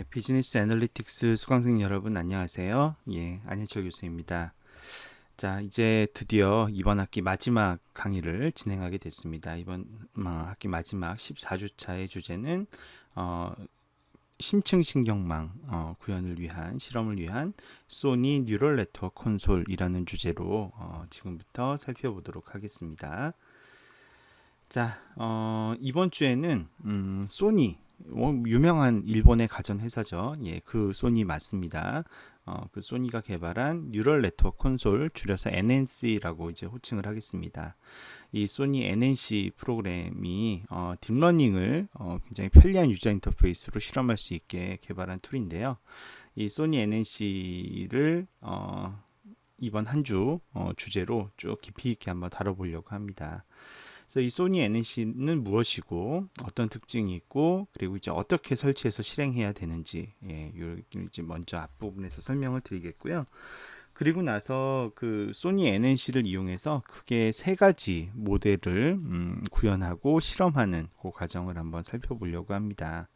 비즈니스 애널리틱스 수강생 여러분 안녕하세요. 안현철 교수입니다. 자, 이제 드디어 이번 학기 마지막 강의를 진행하게 됐습니다. 이번 학기 마지막 14주차의 주제는 심층 신경망 구현을 위한 실험을 위한 소니 뉴럴 네트워크 콘솔이라는 주제로 지금부터 살펴보도록 하겠습니다. 자, 이번 주에는 소니, 유명한 일본의 가전회사죠. 그 소니 맞습니다. 그 소니가 개발한 뉴럴 네트워크 콘솔, 줄여서 NNC라고 이제 호칭을 하겠습니다. 이 소니 NNC 프로그램이 딥러닝을 굉장히 편리한 유저 인터페이스로 실험할 수 있게 개발한 툴인데요. 이 소니 NNC를 이번 한 주 주제로 쭉 깊이 있게 한번 다뤄보려고 합니다. 그래서 이 소니 NNC는 무엇이고 어떤 특징이 있고 그리고 이제 어떻게 설치해서 실행해야 되는지 이제 먼저 앞부분에서 설명을 드리겠고요. 그리고 나서 그 소니 NNC를 이용해서 크게 세 가지 모델을 구현하고 실험하는 그 과정을 한번 살펴보려고 합니다.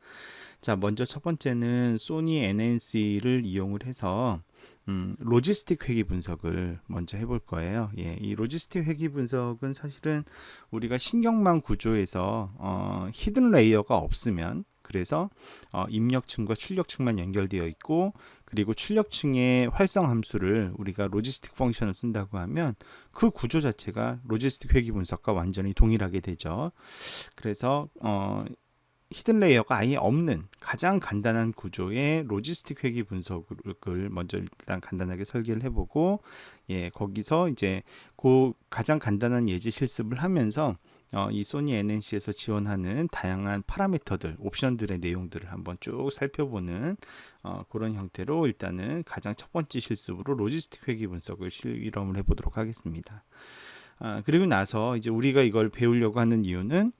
자, 먼저 첫 번째는 소니 NNC를 이용을 해서 로지스틱 회귀 분석을 먼저 해볼 거예요. 이 로지스틱 회귀 분석은 사실은 우리가 신경망 구조에서 히든 레이어가 없으면, 그래서 입력층과 출력층만 연결되어 있고, 그리고 출력층의 활성 함수를 우리가 로지스틱 펑션을 쓴다고 하면 그 구조 자체가 로지스틱 회귀 분석과 완전히 동일하게 되죠. 그래서 히든 레이어가 아예 없는 가장 간단한 구조의 로지스틱 회귀 분석을 먼저 일단 간단하게 설계를 해보고, 거기서 이제 그 가장 간단한 예제 실습을 하면서 이 소니 NNC에서 지원하는 다양한 파라미터들, 옵션들의 내용들을 한번 쭉 살펴보는 그런 형태로 일단은 가장 첫 번째 실습으로 로지스틱 회귀 분석을 실험을 해보도록 하겠습니다. 그리고 나서 이제 우리가 이걸 배우려고 하는 이유는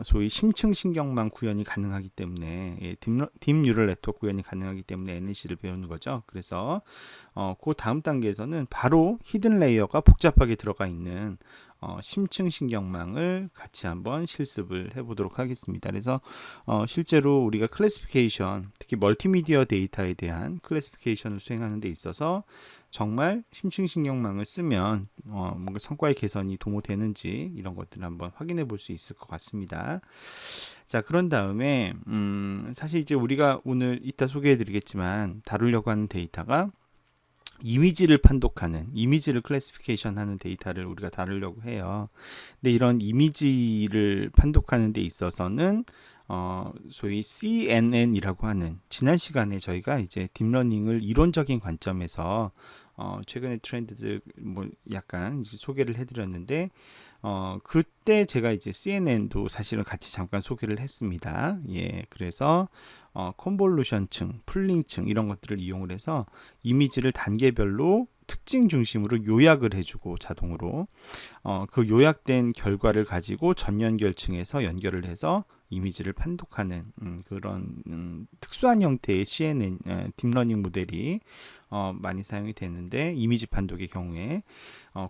소위 심층 신경망 구현이 가능하기 때문에, 딥 뉴럴 네트워크 구현이 가능하기 때문에 NNC를 배우는 거죠. 그래서 그 다음 단계에서는 바로 히든 레이어가 복잡하게 들어가 있는 심층 신경망을 같이 한번 실습을 해보도록 하겠습니다. 그래서 실제로 우리가 클래시피케이션, 특히 멀티미디어 데이터에 대한 클래시피케이션을 수행하는 데 있어서 정말 심층 신경망을 쓰면 뭔가 성과의 개선이 도모되는지 이런 것들을 한번 확인해 볼 수 있을 것 같습니다. 자, 그런 다음에 사실 이제 우리가 오늘 이따 소개해 드리겠지만 다루려고 하는 데이터가 이미지를 판독하는, 이미지를 클래시피케이션 하는 데이터를 우리가 다루려고 해요. 근데 이런 이미지를 판독하는 데 있어서는 소위 CNN이라고 하는, 지난 시간에 저희가 이제 딥러닝을 이론적인 관점에서 최근의 트렌드들 약간 소개를 해드렸는데, 그때 제가 이제 CNN도 사실은 같이 잠깐 소개를 했습니다. 그래서 컨볼루션층, 풀링층 이런 것들을 이용을 해서 이미지를 단계별로 특징 중심으로 요약을 해주고 자동으로 그 요약된 결과를 가지고 전연결층에서 연결을 해서 이미지를 판독하는 그런 특수한 형태의 CNN 딥러닝 모델이 많이 사용이 되는데, 이미지 판독의 경우에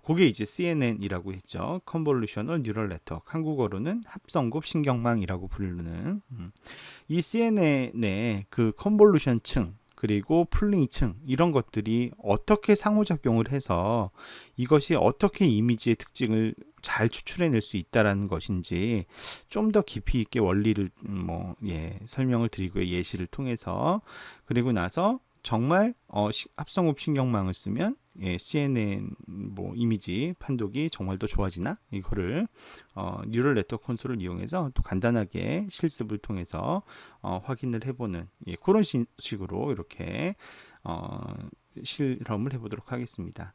그게 이제 CNN이라고 했죠. Convolutional Neural Network, 한국어로는 합성급 신경망이라고 부르는 이 CNN의 그 컨볼루션층 그리고 풀링층 이런 것들이 어떻게 상호작용을 해서 이것이 어떻게 이미지의 특징을 잘 추출해낼 수 있다라는 것인지 좀 더 깊이 있게 원리를 설명을 드리고요, 예시를 통해서. 그리고 나서 정말 합성흡 신경망을 쓰면 CNN 이미지 판독이 정말 더 좋아지나, 이거를 뉴럴 네트워크 콘솔을 이용해서 또 간단하게 실습을 통해서 확인을 해보는 그런 식으로 이렇게 실험을 해보도록 하겠습니다.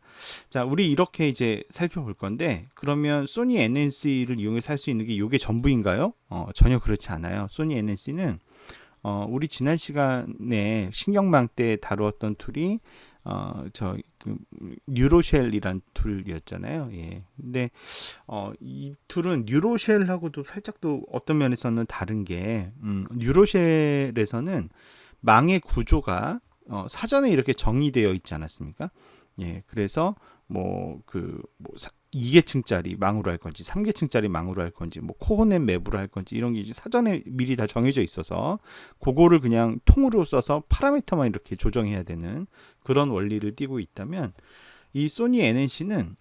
자, 우리 이렇게 이제 살펴볼 건데, 그러면 소니 NNC를 이용해서 할 수 있는 게 이게 전부인가요? 전혀 그렇지 않아요. 소니 NNC는 우리 지난 시간에 신경망 때 다루었던 툴이 뉴로쉘이란 툴이었잖아요. 근데 이 툴은 뉴로쉘하고도 살짝 또 어떤 면에서는 다른 게, 뉴로쉘에서는 망의 구조가 사전에 이렇게 정의되어 있지 않았습니까? 그래서 2계층짜리 망으로 할 건지 3계층짜리 망으로 할 건지 뭐 코어넷 맵으로 할 건지 이런 게 이제 사전에 미리 다 정해져 있어서 그거를 그냥 통으로 써서 파라미터만 이렇게 조정해야 되는 그런 원리를 띠고 있다면 이 소니 NNC는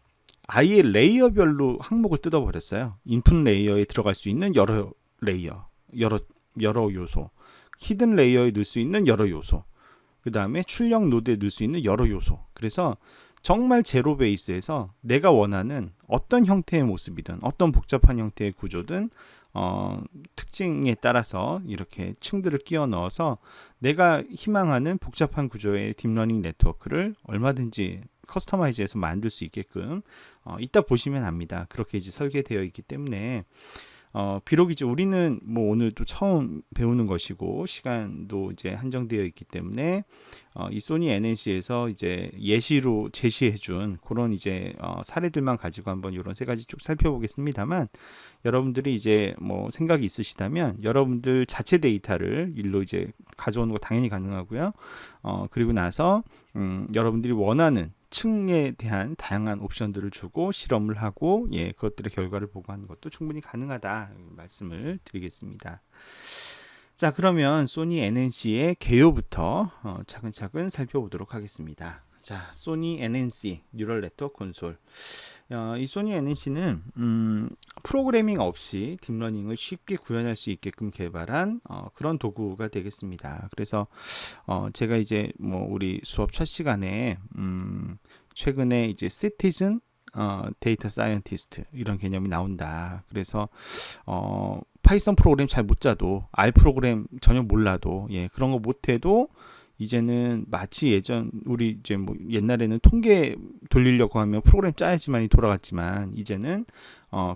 아예 레이어별로 항목을 뜯어버렸어요. 인풋 레이어에 들어갈 수 있는 여러 레이어, 여러 요소, 히든 레이어에 넣을 수 있는 여러 요소, 그 다음에 출력 노드에 넣을 수 있는 여러 요소. 그래서 정말 제로 베이스에서 내가 원하는 어떤 형태의 모습이든 어떤 복잡한 형태의 구조든 특징에 따라서 이렇게 층들을 끼워 넣어서 내가 희망하는 복잡한 구조의 딥러닝 네트워크를 얼마든지 커스터마이즈해서 만들 수 있게끔 이따 보시면 압니다. 그렇게 이제 설계되어 있기 때문에 비록 이제 우리는 뭐 오늘 또 처음 배우는 것이고 시간도 이제 한정되어 있기 때문에 이 소니 NNC에서 이제 예시로 제시해준 그런 이제 사례들만 가지고 한번 이런 세 가지 쭉 살펴보겠습니다만 여러분들이 이제 뭐 생각이 있으시다면 여러분들 자체 데이터를 일로 이제 가져오는 거 당연히 가능하고요. 그리고 나서 여러분들이 원하는 층에 대한 다양한 옵션들을 주고 실험을 하고 그것들의 결과를 보고하는 것도 충분히 가능하다 말씀을 드리겠습니다. 자, 그러면 소니 NNC의 개요부터 차근차근 살펴보도록 하겠습니다. 자, 소니 NNC 뉴럴 네트워크 콘솔. 이 소니 NNC는 프로그래밍 없이 딥러닝을 쉽게 구현할 수 있게끔 개발한 그런 도구가 되겠습니다. 그래서 제가 이제 뭐 우리 수업 첫 시간에 최근에 이제 시티즌 데이터 사이언티스트 이런 개념이 나온다. 그래서 파이썬 프로그램 잘 못 짜도 R 프로그램 전혀 몰라도 그런 거 못해도 이제는 마치 예전 우리 이제 뭐 옛날에는 통계 돌리려고 하면 프로그램 짜야지만이 돌아갔지만 이제는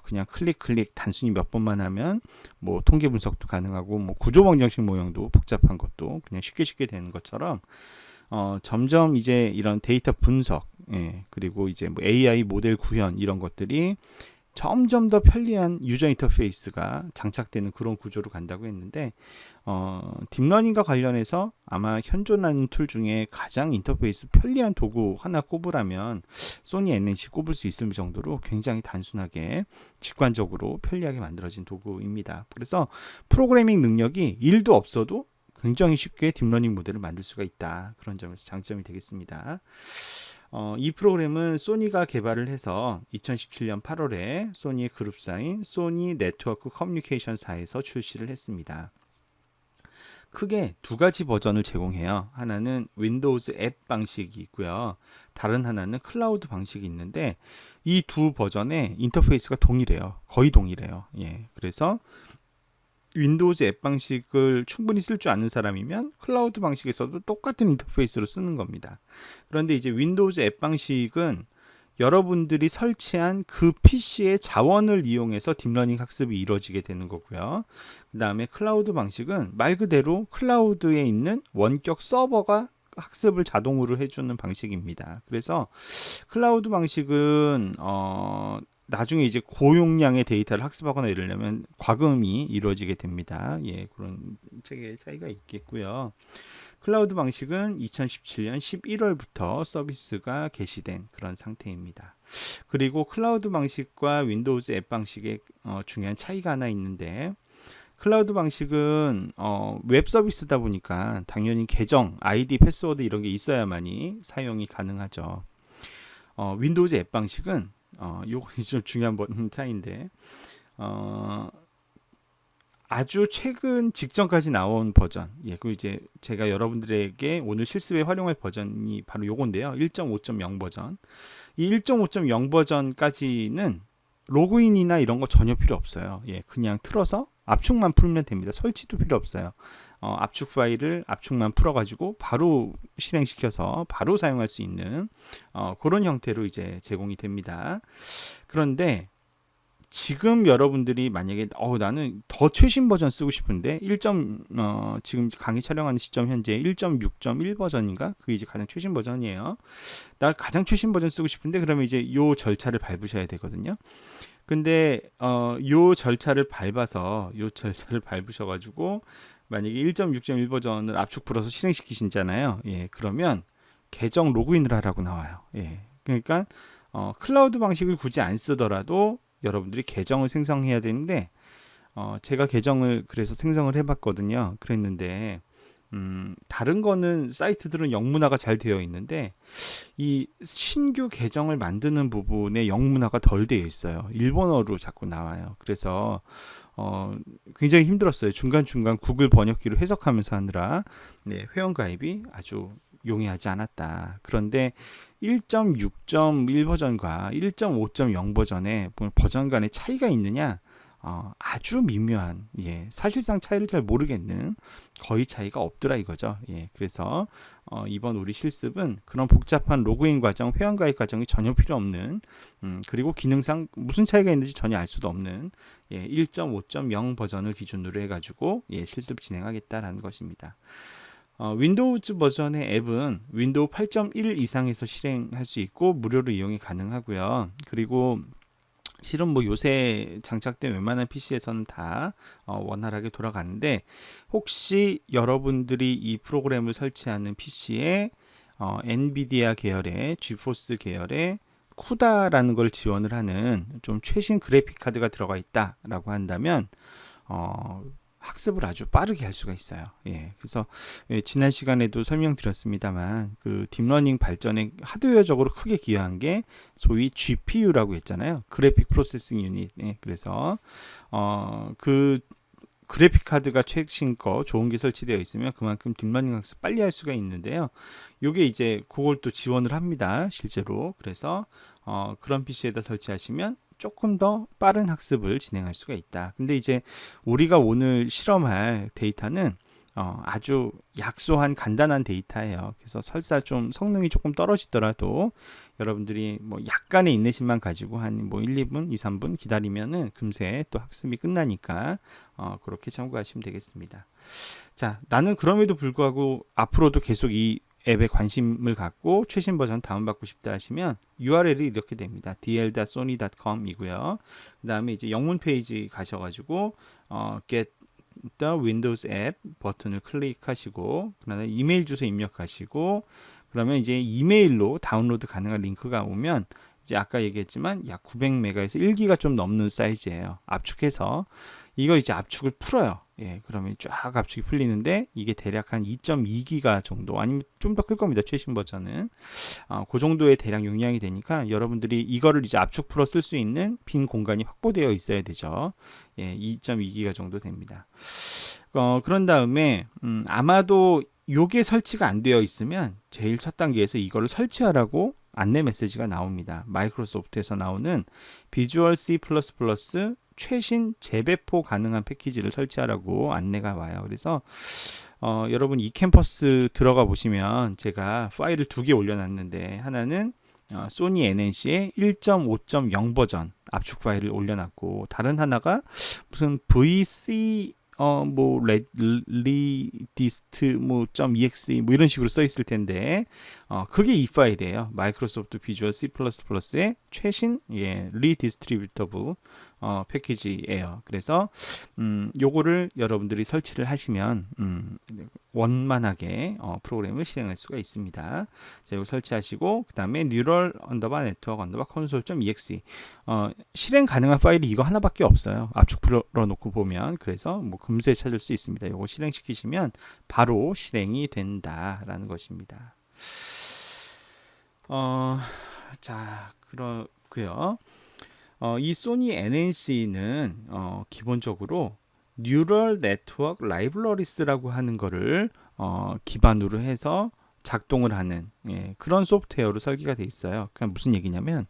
그냥 클릭 단순히 몇 번만 하면 뭐 통계 분석도 가능하고 뭐 구조 방정식 모형도 복잡한 것도 그냥 쉽게 되는 것처럼 점점 이제 이런 데이터 분석 그리고 이제 뭐 AI 모델 구현 이런 것들이 점점 더 편리한 유저 인터페이스가 장착되는 그런 구조로 간다고 했는데 딥러닝과 관련해서 아마 현존하는 툴 중에 가장 인터페이스 편리한 도구 하나 꼽으라면 소니 NNC 꼽을 수 있을 정도로 굉장히 단순하게 직관적으로 편리하게 만들어진 도구입니다. 그래서 프로그래밍 능력이 1도 없어도 굉장히 쉽게 딥러닝 모델을 만들 수가 있다. 그런 점에서 장점이 되겠습니다. 이 프로그램은 소니가 개발을 해서 2017년 8월에 소니의 그룹사인 소니 네트워크 커뮤니케이션사에서 출시를 했습니다. 크게 두 가지 버전을 제공해요. 하나는 윈도우즈 앱 방식이 있고요. 다른 하나는 클라우드 방식이 있는데 이 두 버전의 인터페이스가 동일해요. 거의 동일해요. 그래서 윈도우즈 앱 방식을 충분히 쓸 줄 아는 사람이면 클라우드 방식에서도 똑같은 인터페이스로 쓰는 겁니다. 그런데 이제 윈도우즈 앱 방식은 여러분들이 설치한 그 PC의 자원을 이용해서 딥러닝 학습이 이루어지게 되는 거고요. 그 다음에 클라우드 방식은 말 그대로 클라우드에 있는 원격 서버가 학습을 자동으로 해주는 방식입니다. 그래서 클라우드 방식은 나중에 이제 고용량의 데이터를 학습하거나 이러려면 과금이 이루어지게 됩니다. 그런 체계의 차이가 있겠고요. 클라우드 방식은 2017년 11월부터 서비스가 개시된 그런 상태입니다. 그리고 클라우드 방식과 윈도우즈 앱 방식의 중요한 차이가 하나 있는데 클라우드 방식은 웹 서비스다 보니까 당연히 계정, 아이디, 패스워드 이런 게 있어야만이 사용이 가능하죠. 윈도우즈 앱 방식은 요거 좀 중요한 차이인데 아주 최근 직전까지 나온 버전, 그 이제 제가 여러분들에게 오늘 실습에 활용할 버전이 바로 요건데요. 1.5.0 버전. 이 1.5.0 버전까지는 로그인이나 이런 거 전혀 필요 없어요. 그냥 틀어서 압축만 풀면 됩니다. 설치도 필요 없어요. 압축 파일을 압축만 풀어가지고 바로 실행시켜서 바로 사용할 수 있는 그런 형태로 이제 제공이 됩니다. 그런데 지금 여러분들이 만약에 나는 더 최신 버전 쓰고 싶은데 지금 강의 촬영하는 시점 현재 1.6.1 버전인가? 그게 이제 가장 최신 버전이에요. 나 가장 최신 버전 쓰고 싶은데 그러면 이제 요 절차를 밟으셔야 되거든요. 근데 요 절차를 밟으셔가지고 만약에 1.6.1 버전을 압축 풀어서 실행시키신잖아요. 그러면 계정 로그인을 하라고 나와요. 그러니까 클라우드 방식을 굳이 안 쓰더라도 여러분들이 계정을 생성해야 되는데 제가 계정을 그래서 생성을 해봤거든요. 그랬는데 다른 거는 사이트들은 영문화가 잘 되어 있는데 이 신규 계정을 만드는 부분에 영문화가 덜 되어 있어요. 일본어로 자꾸 나와요. 그래서 굉장히 힘들었어요. 중간중간 구글 번역기로 해석하면서 하느라 네, 회원 가입이 아주 용이하지 않았다. 그런데 1.6.1 버전과 1.5.0 버전에 버전 간의 차이가 있느냐? 아주 미묘한, 예, 사실상 차이를 잘 모르겠는, 거의 차이가 없더라 이거죠. 예, 그래서 이번 우리 실습은 그런 복잡한 로그인 과정, 회원가입 과정이 전혀 필요 없는, 그리고 기능상 무슨 차이가 있는지 전혀 알 수도 없는 1.5.0 버전을 기준으로 해가지고 실습 진행하겠다라는 것입니다. 윈도우즈 버전의 앱은 윈도우 8.1 이상에서 실행할 수 있고 무료로 이용이 가능하고요. 그리고 실은 뭐 요새 장착된 웬만한 PC에서는 다 원활하게 돌아가는데, 혹시 여러분들이 이 프로그램을 설치하는 PC에 엔비디아 계열의 지포스 계열의 쿠다라는 걸 지원을 하는 좀 최신 그래픽 카드가 들어가 있다라고 한다면 학습을 아주 빠르게 할 수가 있어요. 예, 그래서 지난 시간에도 설명드렸습니다만 그 딥러닝 발전에 하드웨어적으로 크게 기여한 게 소위 GPU라고 했잖아요. 그래픽 프로세싱 유닛. 예, 그래서 그 그래픽 카드가 최신 거 좋은 게 설치되어 있으면 그만큼 딥러닝 학습 빨리 할 수가 있는데요. 요게 이제 그걸 또 지원을 합니다. 실제로. 그래서 그런 PC에다 설치하시면 조금 더 빠른 학습을 진행할 수가 있다. 근데 이제 우리가 오늘 실험할 데이터는 아주 약소한 간단한 데이터예요. 그래서 설사 좀 성능이 조금 떨어지더라도 여러분들이 뭐 약간의 인내심만 가지고 한 뭐 1, 2분, 2, 3분 기다리면은 금세 또 학습이 끝나니까 그렇게 참고하시면 되겠습니다. 자, 나는 그럼에도 불구하고 앞으로도 계속 이 앱에 관심을 갖고 최신 버전 다운받고 싶다 하시면 URL이 이렇게 됩니다. dl.sony.com 이고요. 그 다음에 이제 영문 페이지 가셔가지고 get the Windows App 버튼을 클릭하시고, 그다음에 이메일 주소 입력하시고, 그러면 이제 이메일로 다운로드 가능한 링크가 오면 이제 아까 얘기했지만 약 900메가에서 1기가 좀 넘는 사이즈예요. 압축해서 이거 이제 압축을 풀어요. 예, 그러면 쫙 압축이 풀리는데 이게 대략 한 2.2기가 정도, 아니면 좀 더 클 겁니다. 최신 버전은 그 정도의 대략 용량이 되니까 여러분들이 이거를 이제 압축 풀어 쓸 수 있는 빈 공간이 확보되어 있어야 되죠. 예, 2.2기가 정도 됩니다. 그런 다음에 아마도 요게 설치가 안 되어 있으면 제일 첫 단계에서 이거를 설치하라고 안내 메시지가 나옵니다. 마이크로소프트에서 나오는 비주얼 C++ 최신 재배포 가능한 패키지를 설치하라고 안내가 와요. 그래서 여러분 이 캠퍼스 들어가 보시면 제가 파일을 2개 올려놨는데, 하나는 소니 NNC의 1.5.0 버전 압축 파일을 올려놨고, 다른 하나가 무슨 VC 뭐 리디스트 뭐 .exe 뭐 이런 식으로 써 있을 텐데 그게 이 파일이에요. 마이크로소프트 비주얼 C++의 최신 리디스트리뷰터블 패키지예요. 그래서 요거를 여러분들이 설치를 하시면 원만하게 프로그램을 실행할 수가 있습니다. 자, 이거 설치하시고 그 다음에 뉴럴 언더바 네트워크 언더바 콘솔.exe 실행 가능한 파일이 이거 하나밖에 없어요. 압축 풀어놓고 보면. 그래서 뭐 금세 찾을 수 있습니다. 이거 실행시키시면 바로 실행이 된다라는 것입니다. 자, 그렇고요. 이 소니 NNC는 기본적으로 뉴럴 네트워크 라이브러리스라고 하는 거를 기반으로 해서 작동을 하는 그런 소프트웨어로 설계가 되어 있어요. 그냥 무슨 얘기냐면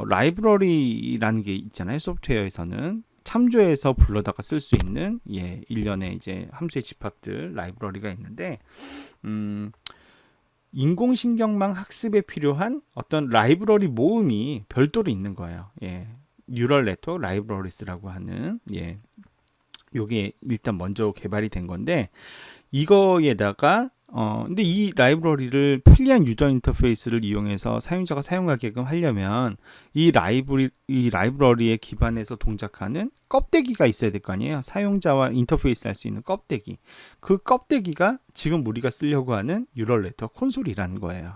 라이브러리라는 게 있잖아요. 소프트웨어에서는 참조해서 불러다가 쓸 수 있는 일련의 이제 함수의 집합들 라이브러리가 있는데 인공신경망 학습에 필요한 어떤 라이브러리 모음이 별도로 있는 거예요. 뉴럴 네트워크 라이브러리스라고 하는 요게 일단 먼저 개발이 된 건데, 이거에다가 근데 이 라이브러리를 편리한 유저 인터페이스를 이용해서 사용자가 사용하게끔 하려면 이 라이브러리에 기반해서 동작하는 껍데기가 있어야 될 거 아니에요. 사용자와 인터페이스 할 수 있는 껍데기. 그 껍데기가 지금 우리가 쓰려고 하는 뉴럴 네트워크 콘솔이라는 거예요.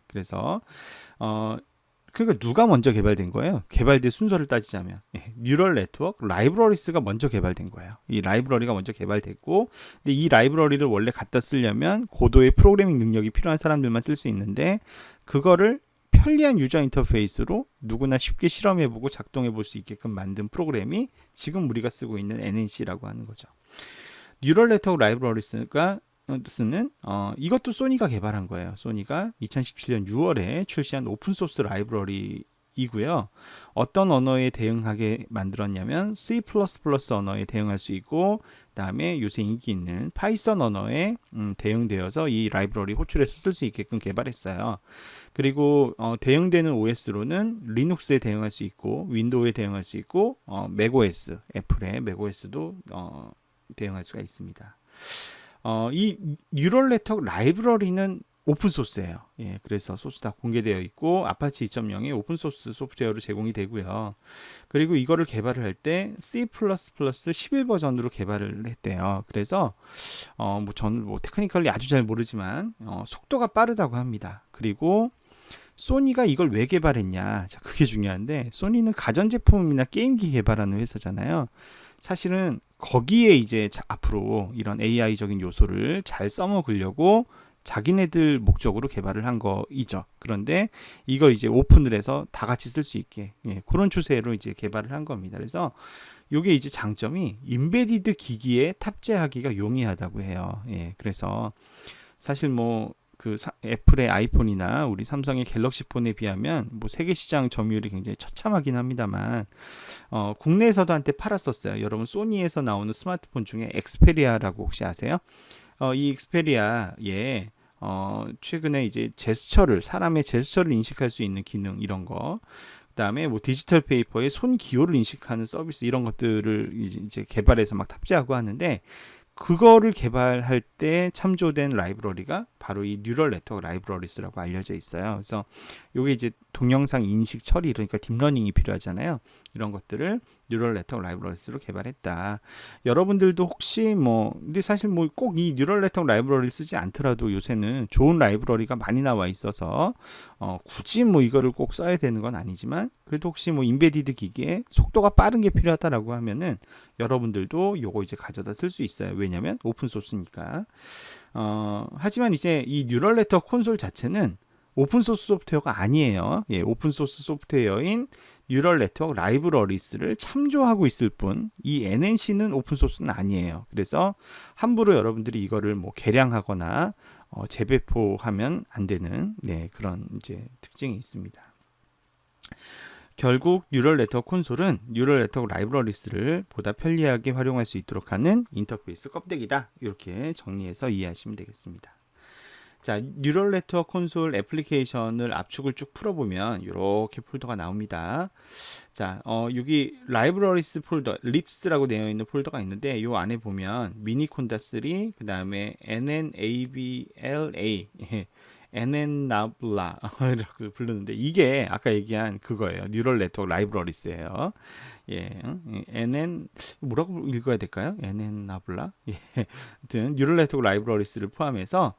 그래서 그러니까 누가 먼저 개발된 거예요? 개발된 순서를 따지자면 뉴럴 네트워크 라이브러리스가 먼저 개발된 거예요. 이 라이브러리가 먼저 개발됐고, 근데 이 라이브러리를 원래 갖다 쓰려면 고도의 프로그래밍 능력이 필요한 사람들만 쓸 수 있는데, 그거를 편리한 유저 인터페이스로 누구나 쉽게 실험해보고 작동해볼 수 있게끔 만든 프로그램이 지금 우리가 쓰고 있는 NNC라고 하는 거죠. 뉴럴 네트워크 라이브러리스가 쓰는 이것도 소니가 개발한 거예요. 소니가 2017년 6월에 출시한 오픈소스 라이브러리이고요. 어떤 언어에 대응하게 만들었냐면 C++ 언어에 대응할 수 있고, 그다음에 요새 인기 있는 파이썬 언어에 대응되어서 이 라이브러리 호출해서 쓸 수 있게끔 개발했어요. 그리고 대응되는 OS로는 리눅스에 대응할 수 있고, 윈도우에 대응할 수 있고, 맥OS, 애플의 맥OS도 대응할 수가 있습니다. 이 뉴럴 네트워크 라이브러리는 오픈 소스예요. 예, 그래서 소스 다 공개되어 있고 아파치 2.0의 오픈 소스 소프트웨어로 제공이 되고요. 그리고 이거를 개발을 할 때 C++ 11 버전으로 개발을 했대요. 그래서 저는 테크니컬리 아주 잘 모르지만 속도가 빠르다고 합니다. 그리고 소니가 이걸 왜 개발했냐? 자, 그게 중요한데, 소니는 가전제품이나 게임기 개발하는 회사잖아요. 사실은 거기에 이제 앞으로 이런 AI적인 요소를 잘 써먹으려고 자기네들 목적으로 개발을 한 거이죠. 그런데 이걸 이제 오픈을 해서 다 같이 쓸 수 있게, 그런 추세로 이제 개발을 한 겁니다. 그래서 이게 이제 장점이 인베디드 기기에 탑재하기가 용이하다고 해요. 그래서 사실 애플의 아이폰이나 우리 삼성의 갤럭시 폰에 비하면 세계 시장 점유율이 굉장히 처참하긴 합니다만, 국내에서도 한때 팔았었어요. 여러분, 소니에서 나오는 스마트폰 중에 엑스페리아라고 혹시 아세요? 이 엑스페리아에 최근에 이제 사람의 제스처를 인식할 수 있는 기능, 이런 거, 그다음에 디지털 페이퍼의 손 기호를 인식하는 서비스, 이런 것들을 이제 개발해서 막 탑재하고 하는데, 그거를 개발할 때 참조된 라이브러리가 바로 이 뉴럴 네트워크 라이브러리스라고 알려져 있어요. 그래서 이게 이제 동영상 인식 처리, 그러니까 딥러닝이 필요하잖아요. 이런 것들을 뉴럴 네트워크 라이브러리스로 개발했다. 여러분들도 혹시 근데 사실 꼭 이 뉴럴 네트워크 라이브러리 쓰지 않더라도 요새는 좋은 라이브러리가 많이 나와 있어서 굳이 이거를 꼭 써야 되는 건 아니지만, 그래도 혹시 인베디드 기기에 속도가 빠른 게 필요하다라고 하면은 여러분들도 요거 이제 가져다 쓸 수 있어요. 왜냐면 오픈 소스니까. 하지만 이제 이 뉴럴 네트워크 콘솔 자체는 오픈 소스 소프트웨어가 아니에요. 오픈 소스 소프트웨어인 뉴럴 네트워크 라이브러리스를 참조하고 있을 뿐, 이 NNC는 오픈 소스는 아니에요. 그래서 함부로 여러분들이 이거를 개량하거나 재배포하면 안 되는 그런 이제 특징이 있습니다. 결국 뉴럴 네트워크 콘솔은 뉴럴 네트워크 라이브러리스를 보다 편리하게 활용할 수 있도록 하는 인터페이스 껍데기다. 이렇게 정리해서 이해하시면 되겠습니다. 자, 뉴럴 네트워크 콘솔 애플리케이션을 압축을 쭉 풀어보면 이렇게 폴더가 나옵니다. 자, 여기 라이브러리스 폴더, 립스라고 되어 있는 폴더가 있는데, 이 안에 보면 미니콘다 3, 그 다음에 NNABLA, NN나블라 이렇게 부르는데, 이게 아까 얘기한 그거예요. 뉴럴 네트워크 라이브러리스예요. NN 뭐라고 읽어야 될까요? NN나블라. 아무튼 뉴럴 네트워크 라이브러리스를 포함해서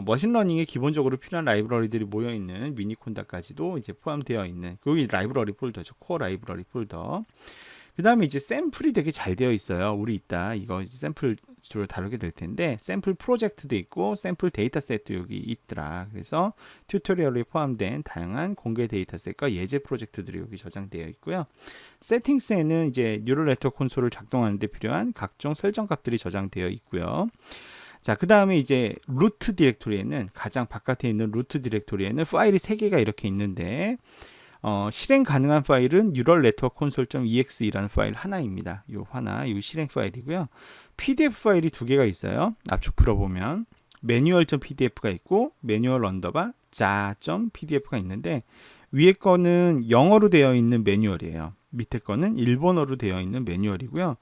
머신러닝에 기본적으로 필요한 라이브러리들이 모여 있는 미니콘다까지도 이제 포함되어 있는 그게 라이브러리 폴더죠. 코어 라이브러리 폴더. 그 다음에 이제 샘플이 되게 잘 되어 있어요. 우리 이따 이거 이제 샘플 주로 다루게 될 텐데, 샘플 프로젝트도 있고 샘플 데이터셋도 여기 있더라. 그래서 튜토리얼에 포함된 다양한 공개 데이터셋과 예제 프로젝트들이 여기 저장되어 있고요. 세팅스에는 이제 뉴럴 네트워크 콘솔을 작동하는 데 필요한 각종 설정 값들이 저장되어 있고요. 자, 그 다음에 이제 루트 디렉토리에는, 가장 바깥에 있는 루트 디렉토리에는 파일이 3개가 이렇게 있는데, 실행 가능한 파일은 뉴럴 네트워크 콘솔.exe라는 파일 하나입니다. 요 실행 파일이고요. PDF 파일이 2개가 있어요. 압축 풀어보면 매뉴얼.pdf가 있고 매뉴얼 언더바 자.pdf가 있는데, 위에 거는 영어로 되어 있는 매뉴얼이에요. 밑에 거는 일본어로 되어 있는 매뉴얼이고요.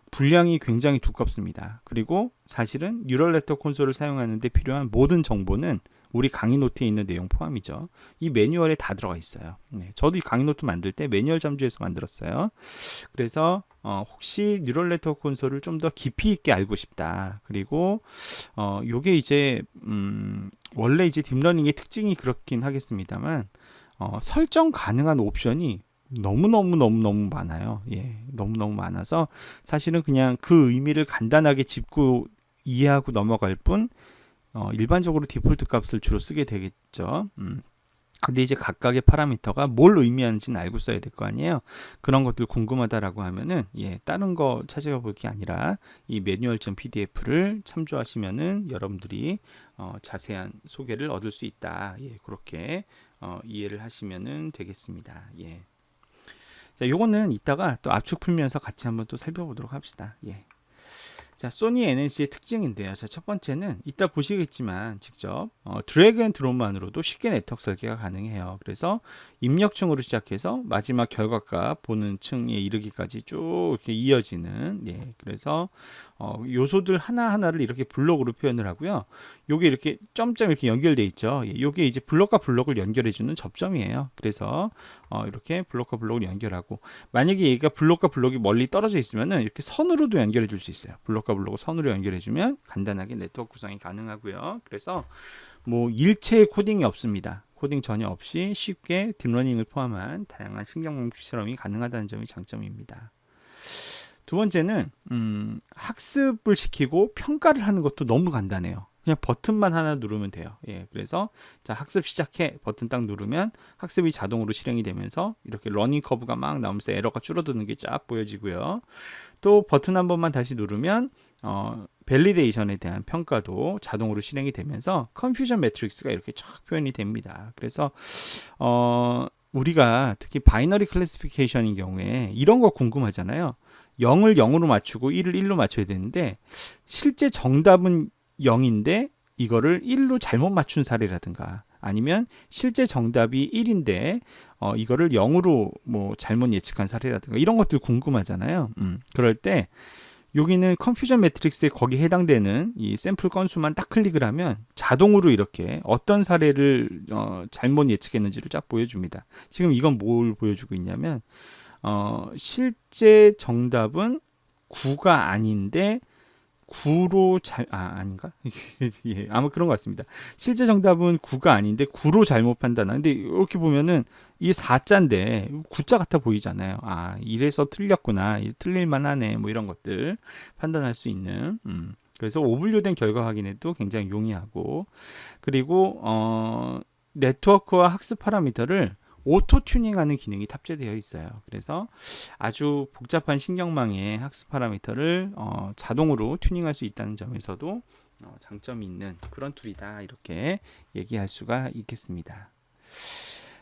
분량이 굉장히 두껍습니다. 그리고 사실은 뉴럴 네트워크 콘솔을 사용하는 데 필요한 모든 정보는 우리 강의 노트에 있는 내용 포함이죠. 이 매뉴얼에 다 들어가 있어요. 저도 이 강의 노트 만들 때 매뉴얼 잠주해서 만들었어요. 그래서 혹시 뉴럴 네트워크 콘솔을 좀 더 깊이 있게 알고 싶다. 그리고 요게 이제 원래 이제 딥러닝의 특징이 그렇긴 하겠습니다만, 설정 가능한 옵션이 너무너무 많아요. 예, 너무너무 많아서 사실은 그냥 그 의미를 간단하게 짚고 이해하고 넘어갈 뿐 일반적으로 디폴트 값을 주로 쓰게 되겠죠. 근데 이제 각각의 파라미터가 뭘 의미하는지는 알고 써야 될 거 아니에요. 그런 것들 궁금하다라고 하면은 다른 거 찾아볼 게 아니라 이 매뉴얼.pdf를 참조하시면은 여러분들이 자세한 소개를 얻을 수 있다. 그렇게 이해를 하시면은 되겠습니다. 자, 요거는 이따가 또 압축 풀면서 같이 한번 또 살펴보도록 합시다. 자, 소니 NNC의 특징인데요. 자, 첫 번째는 이따 보시겠지만 직접 드래그 앤 드롭만으로도 쉽게 네트워크 설계가 가능해요. 그래서 입력층으로 시작해서 마지막 결과값 보는 층에 이르기까지 쭉 이렇게 이어지는 그래서 요소들 하나하나를 이렇게 블록으로 표현을 하고요. 요게 이렇게 점점 이렇게 연결돼 있죠. 요게 이제 블록과 블록을 연결해 주는 접점이에요. 그래서 이렇게 블록과 블록을 연결하고, 만약에 얘가 블록과 블록이 멀리 떨어져 있으면은 이렇게 선으로도 연결해 줄 수 있어요. 블록과 블록을 선으로 연결해 주면 간단하게 네트워크 구성이 가능하고요. 그래서 뭐 일체의 코딩이 없습니다. 코딩 전혀 없이 쉽게 딥러닝을 포함한 다양한 신경망식 실험이 가능하다는 점이 장점입니다. 두 번째는 학습을 시키고 평가를 하는 것도 너무 간단해요. 그냥 버튼만 하나 누르면 돼요. 그래서 자, 학습 시작해 버튼 딱 누르면 학습이 자동으로 실행이 되면서 이렇게 러닝 커브가 막 나오면서 에러가 줄어드는 게 쫙 보여지고요. 또 버튼 한 번만 다시 누르면 밸리데이션에 대한 평가도 자동으로 실행이 되면서 컨퓨전 매트릭스가 이렇게 쫙 표현이 됩니다. 그래서 우리가 특히 바이너리 클래시피케이션인 경우에 이런 거 궁금하잖아요. 0을 0으로 맞추고 1을 1로 맞춰야 되는데 실제 정답은 0인데 이거를 1로 잘못 맞춘 사례라든가, 아니면 실제 정답이 1인데 이거를 0으로 뭐 잘못 예측한 사례라든가, 이런 것들 궁금하잖아요. 그럴 때 여기는 컨퓨전 매트릭스에 거기에 해당되는 이 샘플 건수만 딱 클릭을 하면 자동으로 이렇게 어떤 사례를 잘못 예측했는지를 쫙 보여줍니다. 지금 이건 뭘 보여주고 있냐면 실제 정답은 9가 아닌데 9로 아닌가? 아마 그런 것 같습니다. 실제 정답은 9가 아닌데 9로 잘못 판단한. 근데 이렇게 보면은 이게 4자인데 9자 같아 보이잖아요. 이래서 틀렸구나. 틀릴만 하네. 뭐 이런 것들 판단할 수 있는. 그래서 오분류된 결과 확인에도 굉장히 용이하고, 그리고 네트워크와 학습 파라미터를 오토 튜닝하는 기능이 탑재되어 있어요. 그래서 아주 복잡한 신경망의 학습 파라미터를 자동으로 튜닝할 수 있다는 점에서도 장점이 있는 그런 툴이다, 이렇게 얘기할 수가 있겠습니다.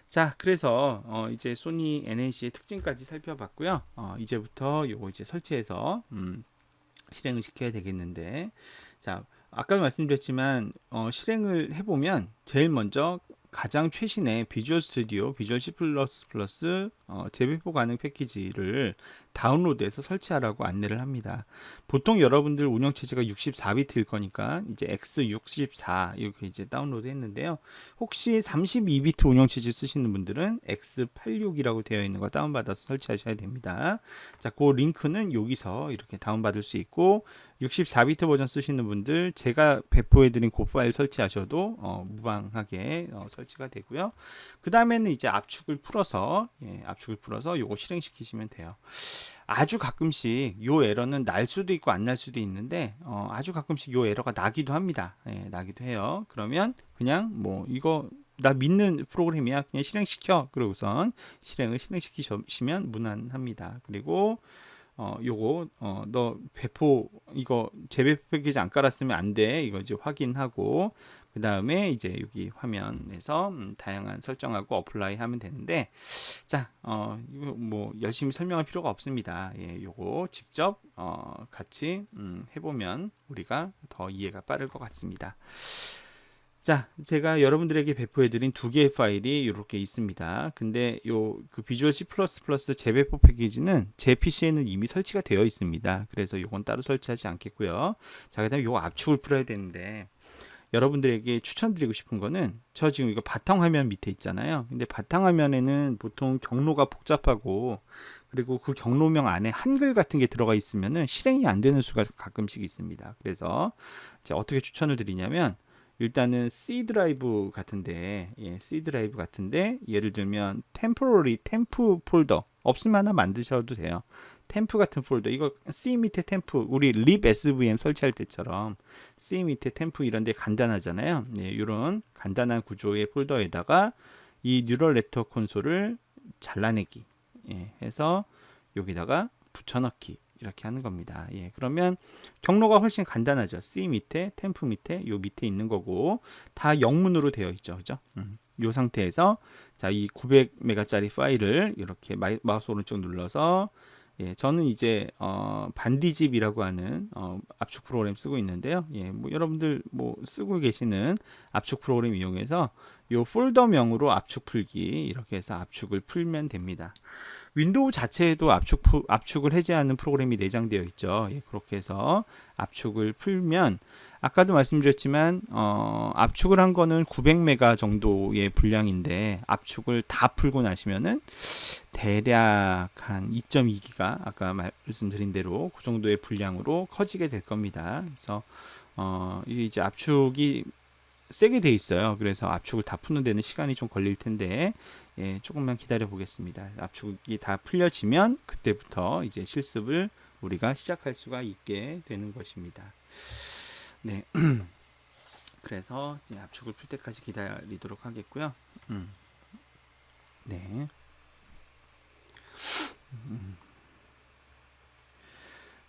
자, 그래서 이제 소니 NNC의 특징까지 살펴봤고요. 이제부터 요거 이제 설치해서 실행을 시켜야 되겠는데, 자, 아까도 말씀드렸지만 실행을 해보면 제일 먼저 가장 최신의 비주얼 스튜디오, 비주얼 C++ 재배포 가능 패키지를 다운로드해서 설치하라고 안내를 합니다. 보통 여러분들 운영체제가 64비트일 거니까 이제 X64 이렇게 이제 다운로드 했는데요. 혹시 32비트 운영체제 쓰시는 분들은 X86이라고 되어 있는 거 다운받아서 설치하셔야 됩니다. 자, 그 링크는 여기서 이렇게 다운받을 수 있고, 64비트 버전 쓰시는 분들 제가 배포해드린 그 파일 설치하셔도 무방하게 설치가 되고요. 그 다음에는 이제 압축을 풀어서 요거 실행시키시면 돼요. 아주 가끔씩 요 에러는 날 수도 있고 안 날 수도 있는데 아주 가끔씩 요 에러가 나기도 합니다. 나기도 해요. 그러면 그냥 뭐 이거 나 믿는 프로그램이야, 그냥 실행시켜, 그러고선 실행시키시면 무난합니다. 그리고 요거 너 배포 이거 재배포 패키지 안 깔았으면 안 돼, 이거 이제 확인하고, 그 다음에 이제 여기 화면에서 다양한 설정하고 어플라이 하면 되는데, 자, 이거 뭐 열심히 설명할 필요가 없습니다. 요거 직접 같이 해보면 우리가 더 이해가 빠를 것 같습니다. 자, 제가 여러분들에게 배포해드린 두 개의 파일이 이렇게 있습니다. 근데 그 비주얼 C++ 재배포 패키지는 제 PC에는 이미 설치가 되어 있습니다. 그래서 이건 따로 설치하지 않겠고요. 자, 그다음에 요 압축을 풀어야 되는데, 여러분들에게 추천드리고 싶은 거는, 저 지금 이거 바탕화면 밑에 있잖아요. 근데 바탕화면에는 보통 경로가 복잡하고, 그리고 그 경로명 안에 한글 같은 게 들어가 있으면은 실행이 안 되는 수가 가끔씩 있습니다. 그래서 이제 어떻게 추천을 드리냐면, 일단은 C 드라이브 같은데, C 드라이브 같은데 예를 들면 temporary 템프 폴더 없으면 하나 만드셔도 돼요. 템프 같은 폴더, 이거 C 밑에 템프, 우리 lib svm 설치할 때처럼 C 밑에 템프 이런 데 간단하잖아요. 이런 간단한 구조의 폴더에다가 이 뉴럴 네트워크 콘솔을 잘라내기 해서 여기다가 붙여넣기 이렇게 하는 겁니다. 그러면 경로가 훨씬 간단하죠. C 밑에, 템프 밑에, 요 밑에 있는 거고 다 영문으로 되어 있죠. 그죠? 요 상태에서 자, 이 900메가짜리 파일을 이렇게 마우스 오른쪽 눌러서 저는 이제 반디집이라고 하는 압축 프로그램 쓰고 있는데요. 뭐 여러분들 뭐 쓰고 계시는 압축 프로그램 이용해서 요 폴더명으로 압축 풀기 이렇게 해서 압축을 풀면 됩니다. 윈도우 자체에도 압축을 해제하는 프로그램이 내장되어 있죠. 그렇게 해서 압축을 풀면 아까도 말씀드렸지만 압축을 한 거는 900메가 정도의 분량인데 압축을 다 풀고 나시면은 대략 한 2.2기가 아까 말씀드린 대로 그 정도의 분량으로 커지게 될 겁니다. 그래서 이게 이제 압축이 세게 돼 있어요. 그래서 압축을 다 푸는 데는 시간이 좀 걸릴 텐데 조금만 기다려 보겠습니다. 압축이 다 풀려지면 그때부터 이제 실습을 우리가 시작할 수가 있게 되는 것입니다. 네. 그래서 이제 압축을 풀 때까지 기다리도록 하겠고요. 네.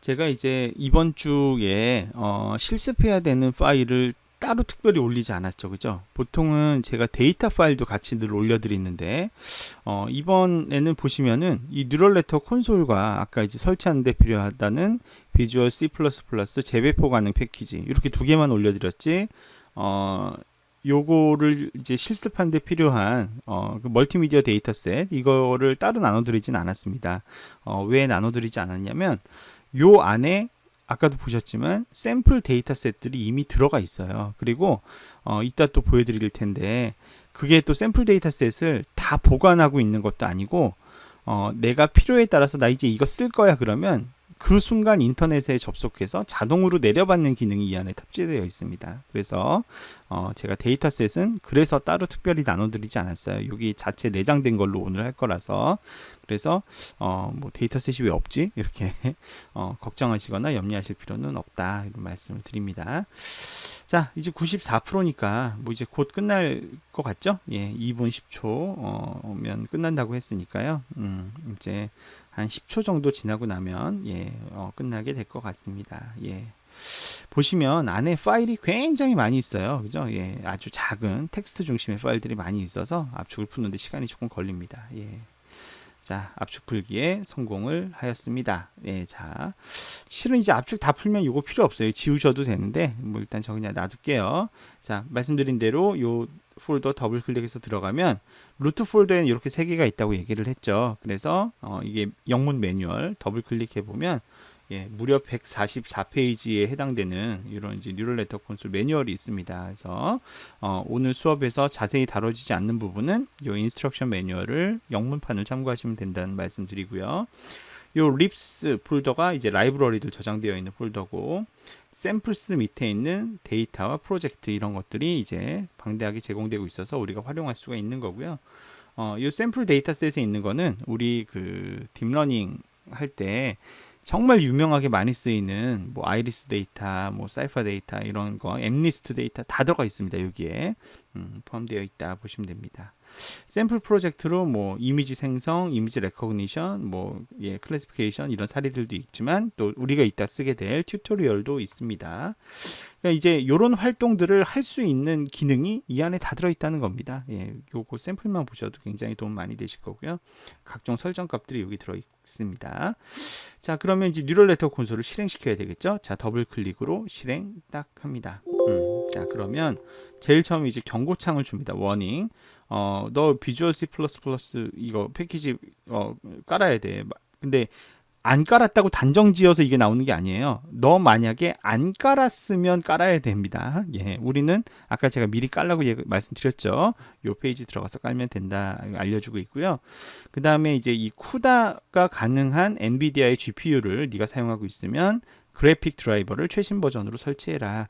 제가 이제 이번 주에 실습해야 되는 파일을 따로 특별히 올리지 않았죠. 그죠? 보통은 제가 데이터 파일도 같이 늘 올려드리는데 이번에는 보시면은 이 뉴럴 네트워크 콘솔과 아까 이제 설치하는 데 필요하다는 비주얼 C++ 재배포 가능 패키지 이렇게 두 개만 올려드렸지 요거를 이제 실습하는 데 필요한 그 멀티미디어 데이터셋 이거를 따로 나눠드리진 않았습니다. 왜 나눠드리지 않았냐면 요 안에 아까도 보셨지만 샘플 데이터셋들이 이미 들어가 있어요. 그리고 이따 또 보여드릴 텐데 그게 또 샘플 데이터셋을 다 보관하고 있는 것도 아니고 내가 필요에 따라서 나 이제 이거 쓸 거야 그러면 그 순간 인터넷에 접속해서 자동으로 내려받는 기능이 이 안에 탑재되어 있습니다. 그래서 제가 데이터셋은 그래서 따로 특별히 나눠드리지 않았어요. 여기 자체 내장된 걸로 오늘 할 거라서. 그래서 뭐 데이터셋이 왜 없지? 이렇게 걱정하시거나 염려하실 필요는 없다 이런 말씀을 드립니다. 자, 이제 94%니까 뭐 이제 곧 끝날 것 같죠? 2분 10초면 끝난다고 했으니까요. 이제 한 10초 정도 지나고 나면 끝나게 될 것 같습니다. 보시면 안에 파일이 굉장히 많이 있어요. 그죠? 아주 작은 텍스트 중심의 파일들이 많이 있어서 압축을 푸는데 시간이 조금 걸립니다. 자, 압축 풀기에 성공을 하였습니다. 자, 실은 이제 압축 다 풀면 이거 필요 없어요. 지우셔도 되는데, 뭐 일단 저 그냥 놔둘게요. 자, 말씀드린 대로 요 폴더 더블 클릭해서 들어가면 루트 폴더에는 이렇게 세 개가 있다고 얘기를 했죠. 그래서 이게 영문 매뉴얼 더블 클릭해 보면 무려 144페이지에 해당되는 이런 이제 뉴럴 네트워크 콘솔 매뉴얼이 있습니다. 그래서 오늘 수업에서 자세히 다뤄지지 않는 부분은 이 인스트럭션 매뉴얼을 영문판을 참고하시면 된다는 말씀드리고요. 요 립스 폴더가 이제 라이브러리들 저장되어 있는 폴더고 샘플스 밑에 있는 데이터와 프로젝트 이런 것들이 이제 방대하게 제공되고 있어서 우리가 활용할 수가 있는 거고요. 이 샘플 데이터셋에 있는 거는 우리 그 딥러닝 할 때 정말 유명하게 많이 쓰이는 뭐 아이리스 데이터, 뭐 사이퍼 데이터 이런 거, 엠리스트 데이터 다 들어가 있습니다. 여기에 포함되어 있다 보시면 됩니다. 샘플 프로젝트로 뭐 이미지 생성, 이미지 레코그니션, 뭐 클래시피케이션 이런 사례들도 있지만 또 우리가 이따 쓰게 될 튜토리얼도 있습니다. 그러니까 이제 이런 활동들을 할 수 있는 기능이 이 안에 다 들어있다는 겁니다. 요거 샘플만 보셔도 굉장히 도움 많이 되실 거고요. 각종 설정 값들이 여기 들어있습니다. 자, 그러면 이제 뉴럴 네트워크 콘솔을 실행시켜야 되겠죠. 자, 더블 클릭으로 실행 딱 합니다. 자, 그러면 제일 처음에 이제 경고창을 줍니다. 워닝. 너 비주얼 C++ 이거 패키지 깔아야 돼. 근데 안 깔았다고 단정 지어서 이게 나오는 게 아니에요. 너 만약에 안 깔았으면 깔아야 됩니다. 우리는 아까 제가 미리 깔라고 말씀드렸죠. 요 페이지 들어가서 깔면 된다 알려주고 있고요. 그 다음에 이제 이 쿠다가 가능한 엔비디아의 GPU를 네가 사용하고 있으면 그래픽 드라이버를 최신 버전으로 설치해라.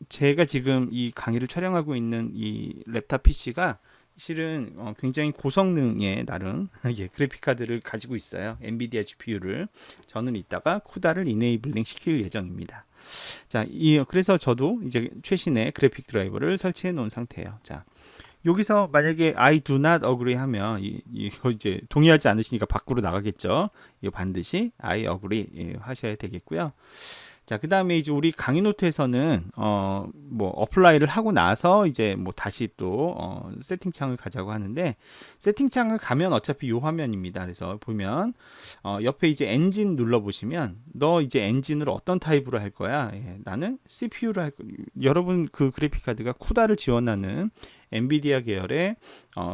제가 지금 이 강의를 촬영하고 있는 이 랩탑 PC가 실은 굉장히 고성능의 나름 예, 그래픽 카드를 가지고 있어요. 엔비디아 GPU를. 저는 이따가 쿠다를 이네이블링 시킬 예정입니다. 자, 그래서 저도 이제 최신의 그래픽 드라이버를 설치해 놓은 상태예요. 자, 여기서 만약에 I do not agree 하면 이거 이제 동의하지 않으시니까 밖으로 나가겠죠. 이거 반드시 I agree 하셔야 되겠고요. 자, 그 다음에 이제 우리 강의 노트에서는 뭐 어플라이를 하고 나서 이제 뭐 다시 또 세팅창을 가자고 하는데, 세팅창을 가면 어차피 요 화면입니다. 그래서 보면 옆에 이제 엔진 눌러 보시면 너 이제 엔진을 어떤 타입으로 할 거야? 예, 나는 CPU를 할 거야. 여러분 그 그래픽 카드가 쿠다를 지원하는 엔비디아 계열의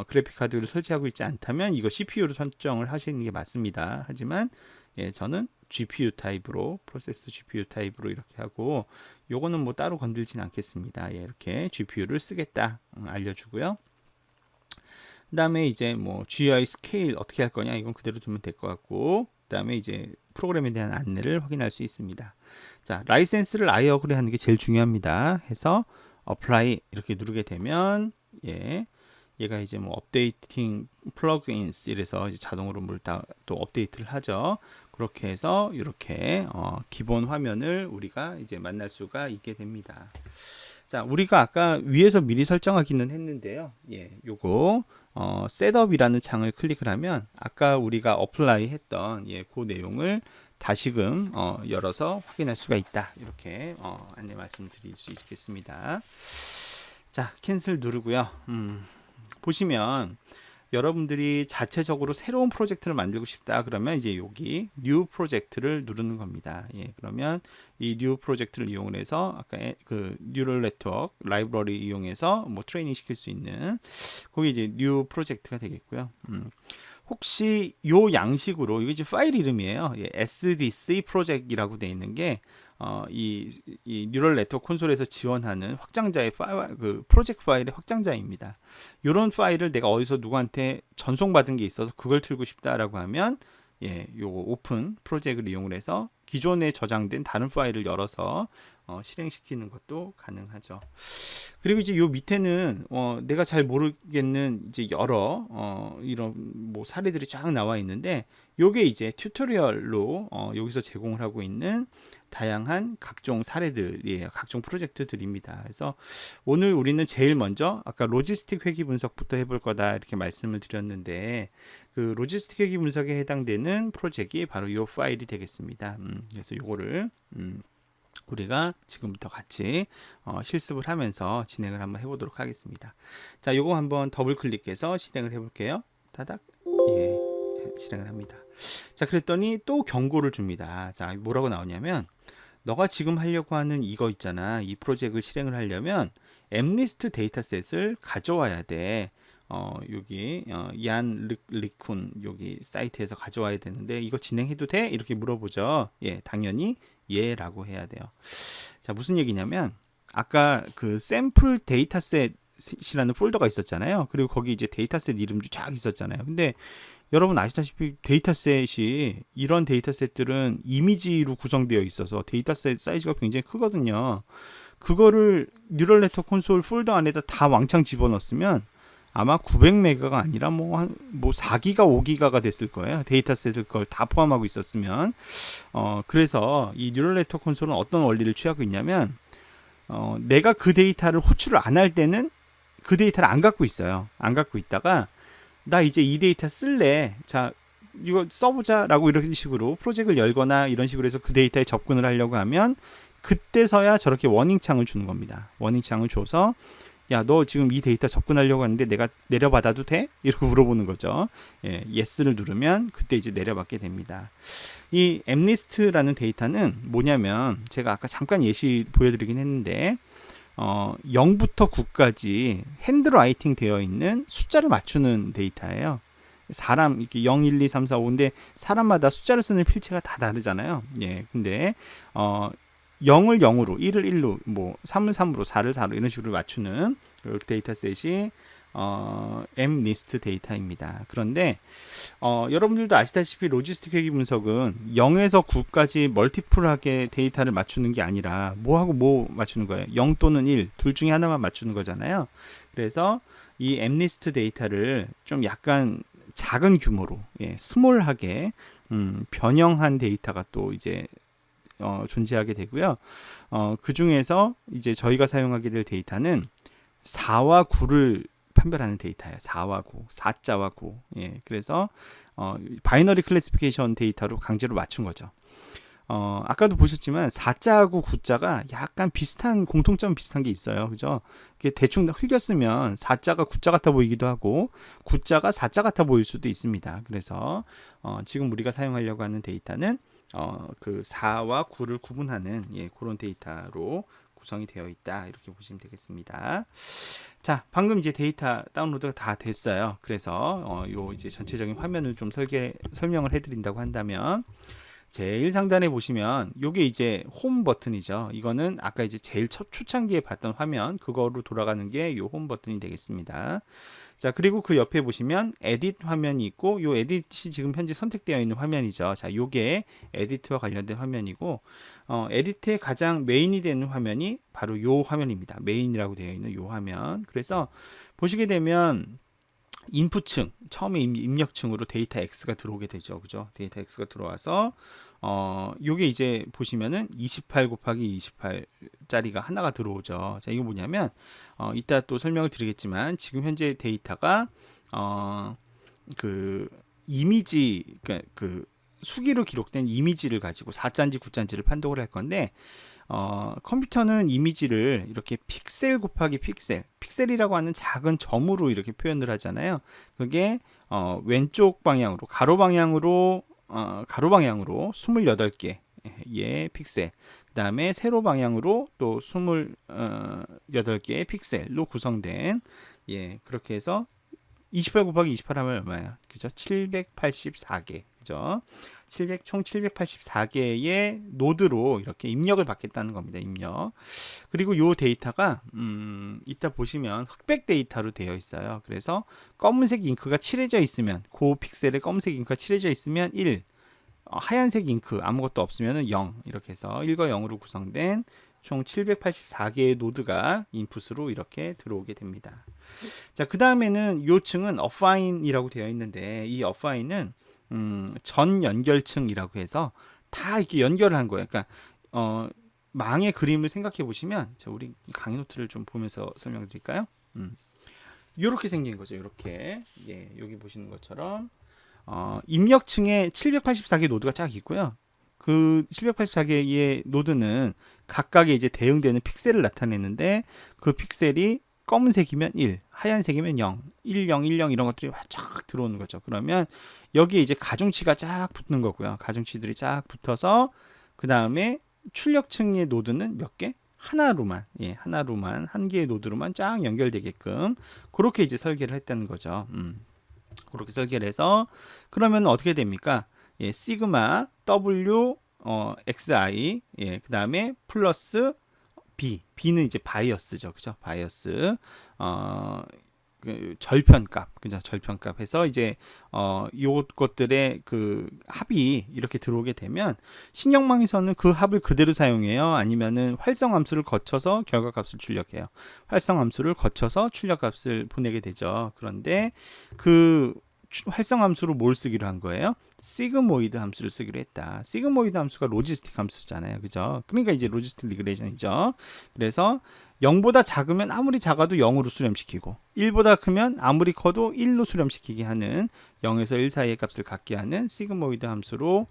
그래픽 카드를 설치하고 있지 않다면 이거 CPU로 설정을 하시는 게 맞습니다. 하지만 예, 저는 GPU 타입으로, 프로세스 GPU 타입으로 이렇게 하고, 요거는 뭐 따로 건들진 않겠습니다. 예, 이렇게 GPU를 쓰겠다 알려주고요. 그 다음에 이제 뭐 GUI 스케일 어떻게 할 거냐, 이건 그대로 두면 될 것 같고, 그 다음에 이제 프로그램에 대한 안내를 확인할 수 있습니다. 자, 라이센스를 I agree 하는 게 제일 중요합니다. 해서 apply 이렇게 누르게 되면 예, 얘가 이제 뭐 업데이팅 플러그인스 이래서 이제 자동으로 뭘 다 또 업데이트를 하죠. 그렇게 해서 이렇게 기본 화면을 우리가 이제 만날 수가 있게 됩니다. 자, 우리가 아까 위에서 미리 설정하기는 했는데요. 예, 요거 셋업이라는 창을 클릭을 하면 아까 우리가 어플라이 했던 예, 그 내용을 다시금 열어서 확인할 수가 있다. 이렇게 안내 말씀드릴 수 있겠습니다. 자, 캔슬 누르고요. 보시면 여러분들이 자체적으로 새로운 프로젝트를 만들고 싶다 그러면 이제 여기 New 프로젝트를 누르는 겁니다. 예, 그러면 이 New 프로젝트를 이용해서 아까 그 뉴럴 네트워크 라이브러리 이용해서 뭐 트레이닝 시킬 수 있는 거기 이제 New 프로젝트가 되겠고요. 혹시 요 양식으로 이게 이제 파일 이름이에요. 예, SDC 프로젝트라고 되어 있는 게 이 뉴럴 네트워크 콘솔에서 지원하는 확장자의 파일, 그 프로젝트 파일의 확장자입니다. 이런 파일을 내가 어디서 누구한테 전송받은 게 있어서 그걸 틀고 싶다라고 하면 예, 요 오픈 프로젝트를 이용해서 기존에 저장된 다른 파일을 열어서 실행시키는 것도 가능하죠. 그리고 이제 요 밑에는 내가 잘 모르겠는 이제 여러 이런 뭐 사례들이 쫙 나와 있는데 요게 이제 튜토리얼로 여기서 제공을 하고 있는 다양한 각종 사례들이에요. 각종 프로젝트들입니다. 그래서 오늘 우리는 제일 먼저 아까 로지스틱 회귀 분석부터 해볼 거다 이렇게 말씀을 드렸는데 그 로지스틱 회귀 분석에 해당되는 프로젝트가 바로 이 파일이 되겠습니다. 그래서 요거를 우리가 지금부터 같이 실습을 하면서 진행을 한번 해보도록 하겠습니다. 자, 요거 한번 더블 클릭해서 실행을 해볼게요. 따닥. 예, 실행을 합니다. 자, 그랬더니 또 경고를 줍니다. 자, 뭐라고 나오냐면 너가 지금 하려고 하는 이거 있잖아. 이 프로젝트를 실행을 하려면 엠리스트 데이터셋을 가져와야 돼. 여기 얀 리쿤 여기 사이트에서 가져와야 되는데 이거 진행해도 돼? 이렇게 물어보죠. 예, 당연히 예라고 해야 돼요. 자, 무슨 얘기냐면 아까 그 샘플 데이터셋이라는 폴더가 있었잖아요. 그리고 거기 이제 데이터셋 이름도 쫙 있었잖아요. 근데 여러분 아시다시피 데이터셋이 이런 데이터셋들은 이미지로 구성되어 있어서 데이터셋 사이즈가 굉장히 크거든요. 그거를 뉴럴 네트워크 콘솔 폴더 안에다 다 왕창 집어넣었으면 아마 900메가가 아니라 뭐 4기가 5기가가 됐을 거예요. 데이터셋을 그걸 다 포함하고 있었으면. 그래서 이 뉴럴 네트워크 콘솔은 어떤 원리를 취하고 있냐면 내가 그 데이터를 호출을 안 할 때는 그 데이터를 안 갖고 있어요. 안 갖고 있다가 나 이제 이 데이터 쓸래. 자, 이거 써보자 라고 이런 식으로 프로젝트를 열거나 이런 식으로 해서 그 데이터에 접근을 하려고 하면 그때서야 저렇게 워닝창을 주는 겁니다. 워닝창을 줘서 야, 너 지금 이 데이터 접근하려고 하는데 내가 내려받아도 돼? 이렇게 물어보는 거죠. 예, yes를 누르면 그때 이제 내려받게 됩니다. 이 엠리스트라는 데이터는 뭐냐면 제가 아까 잠깐 예시 보여드리긴 했는데 0부터 9까지 핸드라이팅 되어 있는 숫자를 맞추는 데이터예요. 사람 이렇게 0, 1, 2, 3, 4, 5인데 사람마다 숫자를 쓰는 필체가 다 다르잖아요. 예, 근데 0을 0으로, 1을 1로, 뭐 3을 3으로, 4를 4로 이런 식으로 맞추는 그 데이터셋이 mnist 데이터입니다. 그런데 여러분들도 아시다시피 로지스틱 회계 분석은 0에서 9까지 멀티플하게 데이터를 맞추는 게 아니라 뭐하고 뭐 맞추는 거예요. 0 또는 1 둘 중에 하나만 맞추는 거잖아요. 그래서 이 mnist 데이터를 좀 약간 작은 규모로 스몰하게 변형한 데이터가 또 이제 존재하게 되고요. 그 중에서 이제 저희가 사용하게 될 데이터는 4와 9를 판별하는 데이터예요. 4와 9, 4자와 9. 그래서 바이너리 클래시피케이션 데이터로 강제로 맞춘 거죠. 아까도 보셨지만 4자하고 9자가 약간 비슷한 공통점 비슷한 게 있어요. 그죠? 이게 대충 흘렸으면 4자가 9자 같아 보이기도 하고 9자가 4자 같아 보일 수도 있습니다. 그래서 지금 우리가 사용하려고 하는 데이터는 그 4와 9를 구분하는 그런 데이터로 구성이 되어 있다. 이렇게 보시면 되겠습니다. 자, 방금 이제 데이터 다운로드가 다 됐어요. 그래서 요 이제 전체적인 화면을 좀 설명을 해드린다고 한다면 제일 상단에 보시면 요게 이제 홈 버튼이죠. 이거는 아까 이제 제일 첫 초창기에 봤던 화면 그거로 돌아가는 게 요 홈 버튼이 되겠습니다. 자, 그리고 그 옆에 보시면 에딧 화면이 있고 요 에딧이 지금 현재 선택되어 있는 화면이죠. 자, 요게 에디트와 관련된 화면이고 에디트의 가장 메인이 되는 화면이 바로 요 화면입니다. 메인이라고 되어 있는 요 화면. 그래서 보시게 되면 인풋층, 처음에 입력층으로 데이터 X가 들어오게 되죠. 그죠? 데이터 X가 들어와서 요게 이제 보시면은 28 곱하기 28짜리가 하나가 들어오죠. 자, 이거 뭐냐면 이따 또 설명을 드리겠지만 지금 현재 데이터가 그 이미지 그 수기로 기록된 이미지를 가지고 4자인지 9자인지를 판독을 할 건데 컴퓨터는 이미지를 이렇게 픽셀 곱하기 픽셀이라고 하는 작은 점으로 이렇게 표현을 하잖아요. 그게 왼쪽 방향으로 가로 방향으로 28개의 픽셀, 그 다음에 세로 방향으로 또 28개의 픽셀로 구성된 그렇게 해서 28 곱하기 28 하면 얼마예요? 그죠? 784개. 그죠? 총 784개의 노드로 이렇게 입력을 받겠다는 겁니다. 입력. 그리고 요 데이터가 이따 보시면 흑백 데이터로 되어 있어요. 그래서 검은색 잉크가 칠해져 있으면 그 픽셀에 검은색 잉크가 칠해져 있으면 1, 하얀색 잉크 아무것도 없으면 0 이렇게 해서 1과 0으로 구성된 총 784개의 노드가 인풋으로 이렇게 들어오게 됩니다. 자, 그 다음에는 요 층은 어파인이라고 되어 있는데 이 어파인은 전 연결층이라고 해서 다 이렇게 연결을 한 거예요. 그러니까 망의 그림을 생각해 보시면 우리 강의 노트를 좀 보면서 설명을 드릴까요? 이렇게 생긴 거죠. 이렇게 여기 보시는 것처럼 입력층에 784개 노드가 쫙 있고요. 그 784개의 노드는 각각의 이제 대응되는 픽셀을 나타내는데 그 픽셀이 검은색이면 1, 하얀색이면 0, 10, 10 이런 것들이 쫙 들어오는 거죠. 그러면 여기에 이제 가중치가 쫙 붙는 거고요. 가중치들이 쫙 붙어서 그 다음에 출력층의 노드는 몇 개? 하나로만 한 개의 노드로만 쫙 연결되게끔 그렇게 이제 설계를 했다는 거죠. 그렇게 설계를 해서 그러면 어떻게 됩니까? 시그마 W XI 그 다음에 플러스 B는 이제 바이어스죠. 그죠? 바이어스 그 절편값, 그죠? 절편값 해서 이제 요것들의 그 합이 이렇게 들어오게 되면 신경망에서는 그 합을 그대로 사용해요. 아니면은 활성함수를 거쳐서 결과값을 출력해요. 활성함수를 거쳐서 출력값을 보내게 되죠. 그런데 그 활성함수로 뭘 쓰기로 한 거예요? 시그모이드 함수를 쓰기로 했다. 시그모이드 함수가 로지스틱 함수잖아요. 그죠? 그러니까 이제 로지스틱 리그레이션이죠. 그래서 0보다 작으면 아무리 작아도 0으로 수렴시키고 1보다 크면 아무리 커도 1로 수렴시키게 하는 0에서 1 사이의 값을 갖게 하는 시그모이드 함수로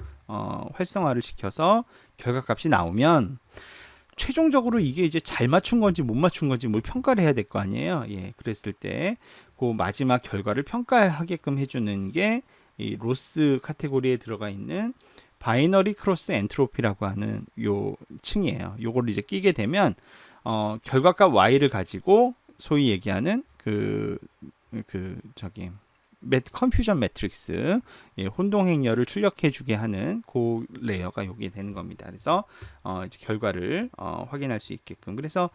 활성화를 시켜서 결과값이 나오면 최종적으로 이게 이제 잘 맞춘 건지 못 맞춘 건지 뭘 평가를 해야 될 거 아니에요. 그랬을 때 그 마지막 결과를 평가하게끔 해주는 게 이 로스 카테고리에 들어가 있는 바이너리 크로스 엔트로피라고 하는 요 층이에요. 요걸 이제 끼게 되면 결과값 y를 가지고 소위 얘기하는 컨퓨전 매트릭스, 예, 혼동 행렬을 출력해주게 하는 그 레이어가 여기 되는 겁니다. 그래서 이제 결과를 확인할 수 있게끔. 그래서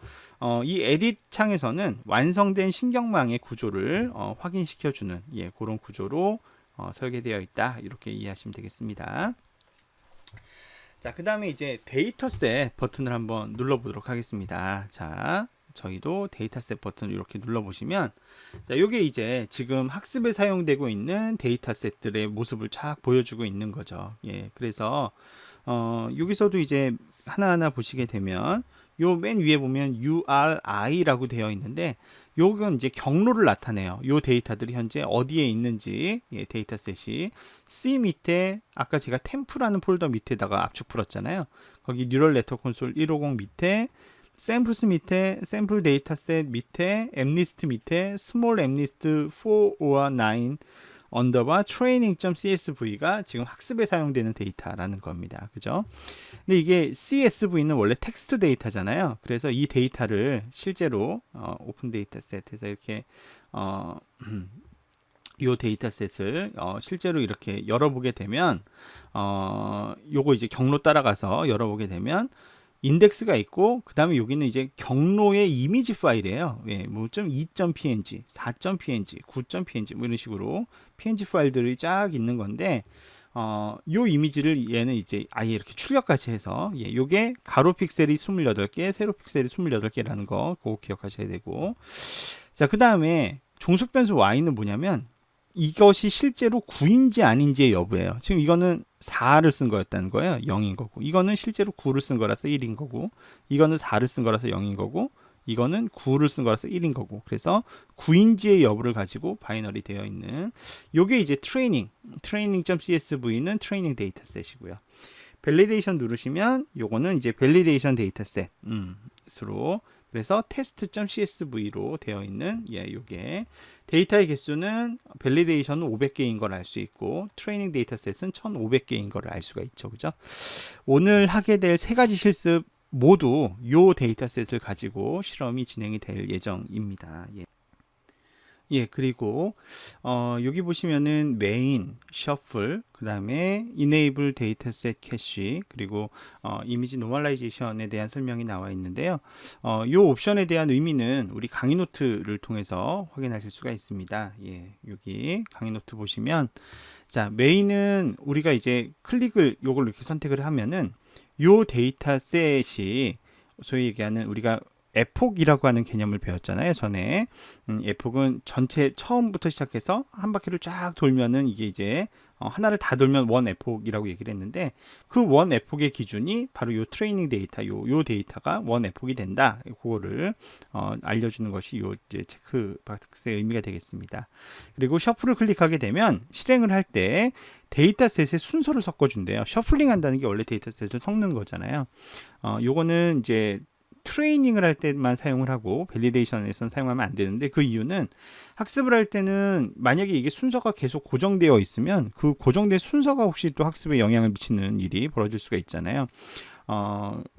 이 에딧 창에서는 완성된 신경망의 구조를 확인시켜주는, 예, 그런 구조로 설계되어 있다. 이렇게 이해하시면 되겠습니다. 자, 그 다음에 이제 데이터셋 버튼을 한번 눌러보도록 하겠습니다. 자, 저희도 데이터셋 버튼을 이렇게 눌러보시면, 자, 요게 이제 지금 학습에 사용되고 있는 데이터셋들의 모습을 쫙 보여주고 있는 거죠. 예, 그래서 여기서도 이제 하나하나 보시게 되면 요 맨 위에 보면 URI라고 되어 있는데, 요건 이제 경로를 나타내요. 요 데이터들이 현재 어디에 있는지, 예, 데이터셋이 C 밑에 아까 제가 템프라는 폴더 밑에다가 압축 풀었잖아요. 거기 뉴럴 네트워크 콘솔 150 밑에 샘플스 밑에 샘플 데이터셋 밑에 엠리스트 밑에 스몰 엠리스트 4 or 9 언더바 training.csv가 지금 학습에 사용되는 데이터라는 겁니다. 그죠? 근데 이게 CSV는 원래 텍스트 데이터잖아요. 그래서 이 데이터를 실제로 오픈 데이터셋에서 이렇게 이 데이터셋을 실제로 이렇게 열어보게 되면 요거 이제 경로 따라가서 열어보게 되면 인덱스가 있고, 그 다음에 여기는 이제 경로의 이미지 파일이에요. 예, 뭐 좀 2.png, 4.png, 9.png 뭐 이런 식으로 png 파일들이 쫙 있는 건데, 요 이미지를 얘는 이제 아예 이렇게 출력까지 해서, 예, 요게 가로 픽셀이 28개, 세로 픽셀이 28개라는 거 그거 기억하셔야 되고, 자, 그 다음에 종속 변수 y는 뭐냐면 이것이 실제로 9인지 아닌지의 여부예요. 지금 이거는 4를 쓴 거였다는 거예요. 0인 거고, 이거는 실제로 9를 쓴 거라서 1인 거고, 이거는 4를 쓴 거라서 0인 거고, 이거는 9를 쓴 거라서 1인 거고, 그래서 9인지의 여부를 가지고 바이너리 되어 있는 요게 이제 training.csv는 트레이닝 데이터셋이고요. 밸리데이션 누르시면 요거는 이제 밸리데이션 데이터셋으로, 그래서 test.csv로 되어 있는, 예, 요게 데이터의 개수는 밸리데이션은 500개인 걸 알 수 있고 트레이닝 데이터셋은 1500개인 걸 알 수가 있죠. 그죠? 오늘 하게 될 세 가지 실습 모두 요 데이터셋을 가지고 실험이 진행이 될 예정입니다. 예. 예, 그리고 여기 보시면은 메인, 셔플, 그 다음에 enable dataset cache, 그리고 이미지 노멀라이제이션에 대한 설명이 나와 있는데요. 이 옵션에 대한 의미는 우리 강의 노트를 통해서 확인하실 수가 있습니다. 예, 여기 강의 노트 보시면, 자, 메인은 우리가 이제 클릭을 요걸 이렇게 선택을 하면은 요 데이터셋이 소위 얘기하는 우리가 에폭이라고 하는 개념을 배웠잖아요, 전에. 에폭은 전체 처음부터 시작해서 한 바퀴를 쫙 돌면은 이게 이제 하나를 다 돌면 원 에폭이라고 얘기를 했는데, 그 원 에폭의 기준이 바로 요 트레이닝 데이터, 요 데이터가 원 에폭이 된다. 그거를 알려주는 것이 요 이제 체크 박스의 의미가 되겠습니다. 그리고 셔플을 클릭하게 되면 실행을 할 때 데이터셋의 순서를 섞어준대요. 셔플링 한다는 게 원래 데이터셋을 섞는 거잖아요. 요거는 이제 트레이닝을 할 때만 사용을 하고 밸리데이션에서는 사용하면 안 되는데, 그 이유는 학습을 할 때는 만약에 이게 순서가 계속 고정되어 있으면 그 고정된 순서가 혹시 또 학습에 영향을 미치는 일이 벌어질 수가 있잖아요.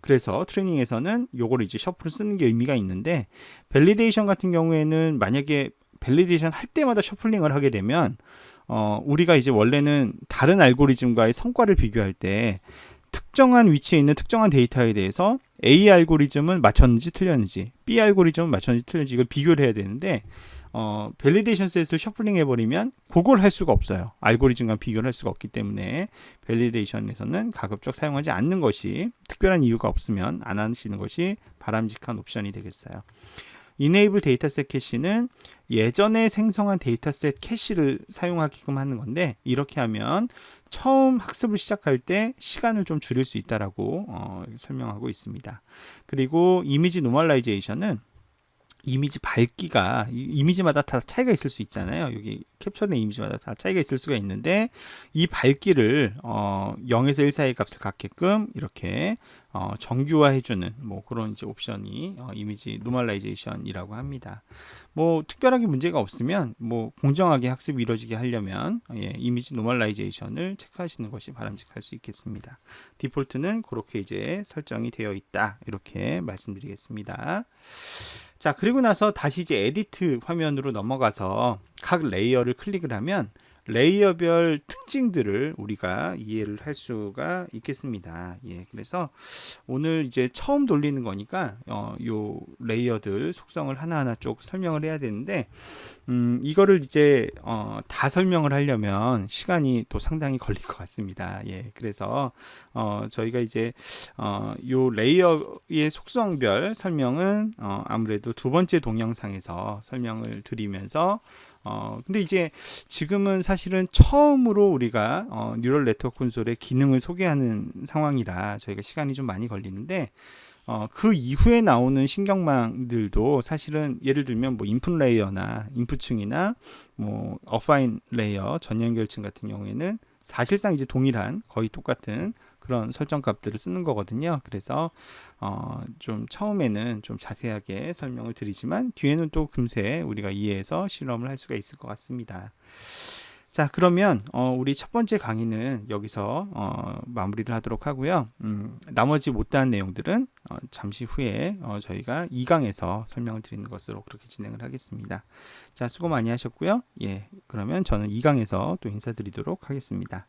그래서 트레이닝에서는 요거를 이제 셔플을 쓰는 게 의미가 있는데, 밸리데이션 같은 경우에는 만약에 밸리데이션 할 때마다 셔플링을 하게 되면 우리가 이제 원래는 다른 알고리즘과의 성과를 비교할 때 특정한 위치에 있는 특정한 데이터에 대해서 A 알고리즘은 맞췄는지 틀렸는지, B 알고리즘은 맞췄는지 틀렸는지 이걸 비교를 해야 되는데, 밸리데이션 셋을 셔플링 해버리면 그걸 할 수가 없어요. 알고리즘과 비교를 할 수가 없기 때문에 밸리데이션에서는 가급적 사용하지 않는 것이, 특별한 이유가 없으면 안 하시는 것이 바람직한 옵션이 되겠어요. Enable Dataset Cache는 예전에 생성한 데이터셋 캐시를 사용하게끔 하는 건데, 이렇게 하면 처음 학습을 시작할 때 시간을 좀 줄일 수 있다라고 설명하고 있습니다. 그리고 이미지 노멀라이제이션은 이미지 밝기가 이미지마다 다 차이가 있을 수 있잖아요. 여기 캡처된 이미지마다 다 차이가 있을 수가 있는데, 이 밝기를 0에서 1 사이의 값을 갖게끔 이렇게 정규화해주는 뭐 그런 이제 옵션이 이미지 노멀라이제이션이라고 합니다. 뭐 특별하게 문제가 없으면 뭐 공정하게 학습이 이루어지게 하려면, 예, 이미지 노멀라이제이션을 체크하시는 것이 바람직할 수 있겠습니다. 디폴트는 그렇게 이제 설정이 되어 있다, 이렇게 말씀드리겠습니다. 자, 그리고 나서 다시 이제 에디트 화면으로 넘어가서 각 레이어를 클릭을 하면 레이어별 특징들을 우리가 이해를 할 수가 있겠습니다. 예, 그래서 오늘 이제 처음 돌리는 거니까 요 레이어들 속성을 하나하나 쭉 설명을 해야 되는데 이거를 이제 다 설명을 하려면 시간이 또 상당히 걸릴 것 같습니다. 예, 그래서 저희가 이제 요 레이어의 속성별 설명은 아무래도 두 번째 동영상에서 설명을 드리면서 근데 이제 지금은 사실은 처음으로 우리가 뉴럴 네트워크 콘솔의 기능을 소개하는 상황이라 저희가 시간이 좀 많이 걸리는데 그 이후에 나오는 신경망들도 사실은 예를 들면 뭐 인풋 레이어나 인풋층이나 뭐 어파인 레이어 전연결층 같은 경우에는 사실상 이제 동일한 거의 똑같은 그런 설정 값들을 쓰는 거거든요. 그래서 좀 처음에는 좀 자세하게 설명을 드리지만 뒤에는 또 금세 우리가 이해해서 실험을 할 수가 있을 것 같습니다. 자, 그러면 우리 첫 번째 강의는 여기서 마무리를 하도록 하고요. 나머지 못다한 내용들은 잠시 후에 저희가 2강에서 설명을 드리는 것으로 그렇게 진행을 하겠습니다. 자, 수고 많이 하셨고요. 예, 그러면 저는 2강에서 또 인사드리도록 하겠습니다.